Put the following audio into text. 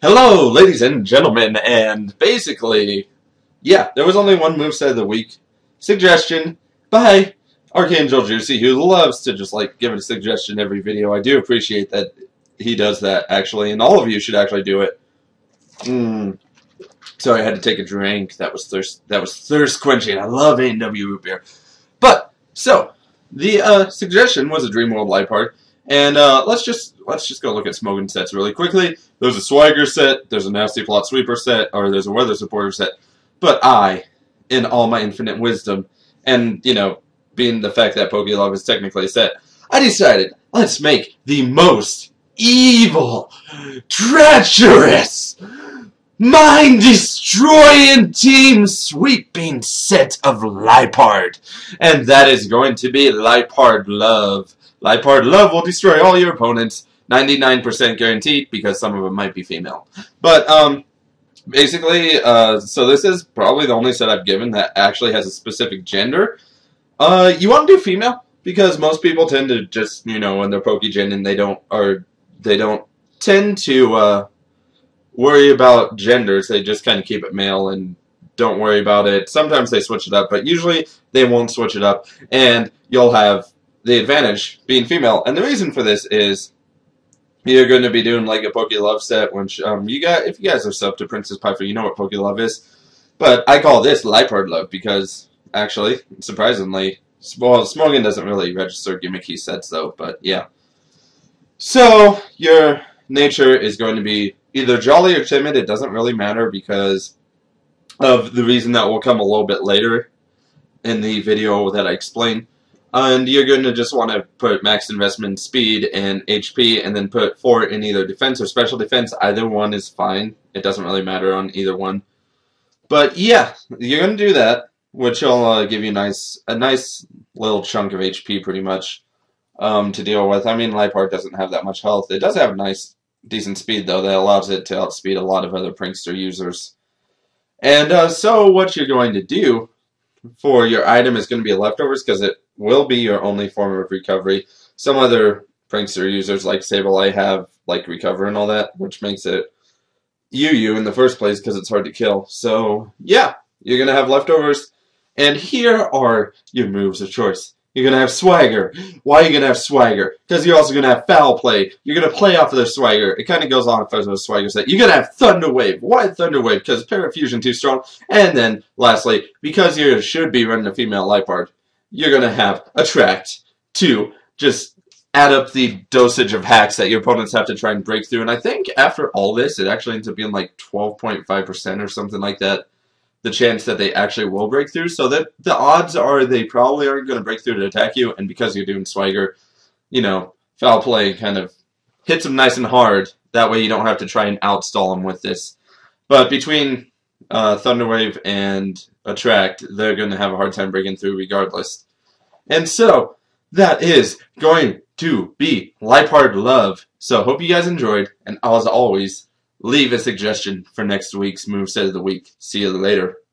Hello, ladies and gentlemen, and basically, yeah, there was only one moveset of the week suggestion by Archangel Juicy, who loves to just like give a suggestion every video. I do appreciate that he does that actually, and all of you should actually do it. Sorry, I had to take a drink. That was thirst quenching. I love A&W root beer. But so the suggestion was a Dream World Liepard. And let's just go look at smoking sets really quickly. There's a Swagger set, there's a Nasty Plot Sweeper set, or there's a Weather Supporter set. But I, in all my infinite wisdom, and, you know, being the fact that Pokélove is technically a set, I decided, let's make the most evil, treacherous, mind-destroying, team-sweeping set of Liepard. And that is going to be Liepard Love. Liepard Love will destroy all your opponents, 99% guaranteed, because some of them might be female. But, basically, so this is probably the only set I've given that actually has a specific gender. You want to do female, because most people tend to just, you know, when they're Pokegen and they don't tend to, worry about genders. They just kind of keep it male and don't worry about it. Sometimes they switch it up, but usually they won't switch it up, and you'll have the advantage being female. And the reason for this is you're going to be doing like a Pokélove set, which if you guys are sub to Princess Piper, you know what Pokélove is. But I call this Liepard Love because actually, surprisingly, well, Smogon doesn't really register gimmicky sets though, but yeah. So your nature is going to be either jolly or timid. It doesn't really matter because of the reason that will come a little bit later in the video that I explain. And you're going to just want to put max investment speed and HP and then put 4 in either defense or special defense. Either one is fine. It doesn't really matter on either one. But yeah, you're going to do that, which will give you a nice little chunk of HP pretty much to deal with. I mean, Liepard doesn't have that much health. It does have nice, decent speed, though, that allows it to outspeed a lot of other Prankster users. And so what you're going to do for your item is going to be leftovers because it will be your only form of recovery. Some other Prankster users like Sableye have like recover and all that, which makes it you in the first place because it's hard to kill. So yeah, you're going to have leftovers. And here are your moves of choice. You're going to have Swagger. Why are you going to have Swagger? Because you're also going to have Foul Play. You're going to play off of their Swagger. It kind of goes on if there's a Swagger set. You're going to have Thunder Wave. Why Thunder Wave? Because Parafusion too strong. And then, lastly, because you should be running a female Liepard, you're going to have Attract to just add up the dosage of hacks that your opponents have to try and break through. And I think after all this, it actually ends up being like 12.5% or something like that. The chance that they actually will break through, so that the odds are they probably aren't going to break through to attack you, and because you're doing Swagger, you know, Foul Play kind of hits them nice and hard. That way you don't have to try and outstall them with this. But between Thunder Wave and Attract, they're going to have a hard time breaking through regardless. And so, that is going to be Liepard Love. So, hope you guys enjoyed, and as always, leave a suggestion for next week's moveset of the week. See you later.